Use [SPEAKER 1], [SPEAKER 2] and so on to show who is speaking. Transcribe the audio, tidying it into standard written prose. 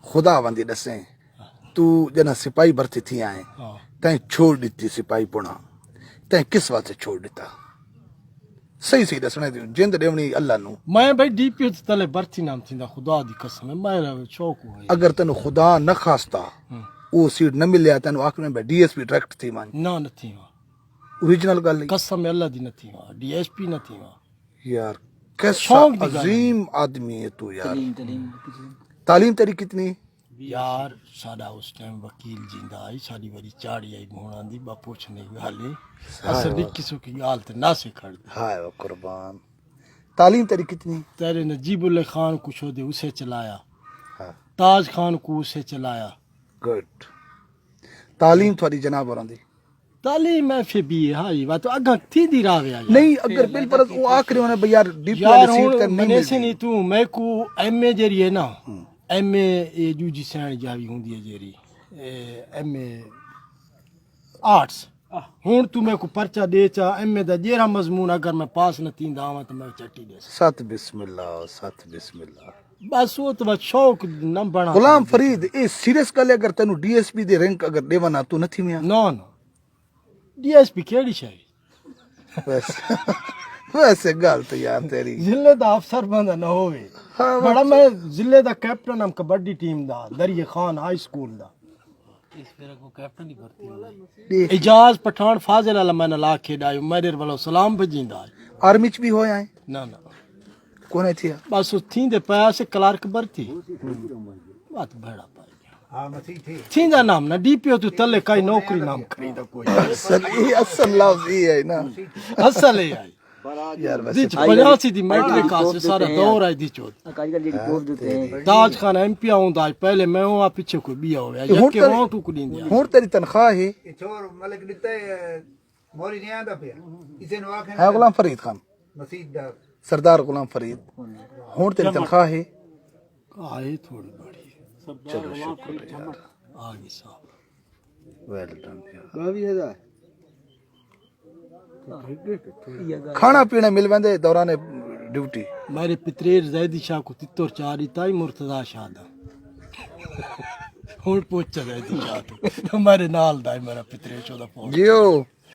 [SPEAKER 1] खुदा वंदी दसे तू जना सिपाही भर्ती थी आए तैं छोड़ दी सिपाही पुणा तैं किस वास्ते छोड़ दिता सही सही दसने दी जिंद देवनी अल्लाह नु
[SPEAKER 2] मैं भाई डीपीओ तले भर्ती नाम थींदा खुदा दी कसम है मेरा शौक हुआ
[SPEAKER 1] अगर तेन खुदा न खास्ता वो सीट न मिलिया तेन आखने में डीएसपी डायरेक्ट थी मान
[SPEAKER 2] ना न थी
[SPEAKER 1] ओरिजिनल गल
[SPEAKER 2] कसम अल्लाह दी न थी डीएसपी न थी
[SPEAKER 1] यार कैसा
[SPEAKER 2] शौक दी गल
[SPEAKER 1] अजीम आदमी है तू यार तालीम तेरी कितनी
[SPEAKER 2] यार साडा उस टाइम वकील जिंदा आई साडी बड़ी चाड़ी आई मोहना दी बा पूछने गाली असल दी किसो की गाल ते ना से खड़
[SPEAKER 1] हाय वो कुर्बान तालीम तेरी कितनी
[SPEAKER 2] तेरे नजीबुल्लाह खान को शो दे उसे चलाया
[SPEAKER 1] हाँ
[SPEAKER 2] ताज खान को उसे चलाया
[SPEAKER 1] गुड तालीम थोड़ी जनाब और दी
[SPEAKER 2] तालीम एफ बी हाँ ये बात तो अगा थी दी रहा गया
[SPEAKER 1] नहीं अगर बिल पर वो आखिरी होने भाई यार डीपी
[SPEAKER 2] यार
[SPEAKER 1] वाली सीट
[SPEAKER 2] हूँ
[SPEAKER 1] कर नहीं
[SPEAKER 2] मने से
[SPEAKER 1] मिलती
[SPEAKER 2] नहीं तू मैं को एमए जेरी है ना एमए ये जूजी सैन जावी होंदी है जेरी एमए आर्ट्स हूँ तू मैं को पर्चा दे चा एमए दा जेरा मजमून अगर मैं पास न थींदा आवां तो मैं चट्टी दे
[SPEAKER 1] सत बिस्मिल्लाह
[SPEAKER 2] बस वो तो बस शौक न बना
[SPEAKER 1] गुलाम फरीद ए सीरियस गल है अगर तेनु डीएसपी दे रैंक अगर देवना तू न थी मिया
[SPEAKER 2] ना ना डीएसपी केड़ी शायरी
[SPEAKER 1] वैसे वैसे गल तो यार तेरी
[SPEAKER 2] जिले दा अफसर बंदा न होवे
[SPEAKER 1] हाँ,
[SPEAKER 2] बड़ा मैं जिले दा कैप्टन हम कबड्डी टीम दा दरिया खान हाई स्कूल दा इस फेरा को कैप्टन ही भर्ती
[SPEAKER 1] देख
[SPEAKER 2] इजाज पठान फाजिल अला मैंने ला खेडायो मेरे वालो सलाम भजींदा
[SPEAKER 1] आर्मी च भी होया है
[SPEAKER 2] ना ना
[SPEAKER 1] कोने थी
[SPEAKER 2] बस थींदे पया से क्लार्क भर्ती बात भेड़ा पाई थींदा नाम ना डीपीओ तू तले काई नौकरी नाम खरीदा कोई
[SPEAKER 1] असल लफ्ज ये है ना
[SPEAKER 2] असल है आई
[SPEAKER 1] यार
[SPEAKER 2] दी
[SPEAKER 1] वैसे
[SPEAKER 2] 85 दी मैट्रिक का से सारा दौर आई दी चोद ताज खान एमपी आउंदा आज पहले मैं वहां पीछे कोई बिया हो गया यके वहां टू को दींदे
[SPEAKER 1] हुन तेरी तनख्वाह है
[SPEAKER 3] छोर मलिक दिते मोरी नहीं आंदा पे इसे नो आखे
[SPEAKER 1] है गुलाम फरीद खान
[SPEAKER 3] मसीद
[SPEAKER 1] सरदार गुलाम फरीद हुन तेरी तनख्वाह है
[SPEAKER 2] आए थोड़ी बड़ी
[SPEAKER 1] चलो शुक्र यार
[SPEAKER 2] आगे साहब
[SPEAKER 1] वेल डन यार
[SPEAKER 3] बावी है
[SPEAKER 1] खाना पीना मिल वेंदे दौरान ड्यूटी
[SPEAKER 2] मेरे पितरेर जैदी शाह को तित्तोर चारी ताई मुर्तजा शाह दा हुन पोचा जैदी शाह तो हमारे नाल दा मेरा पितरेर चोदा फोन
[SPEAKER 1] जियो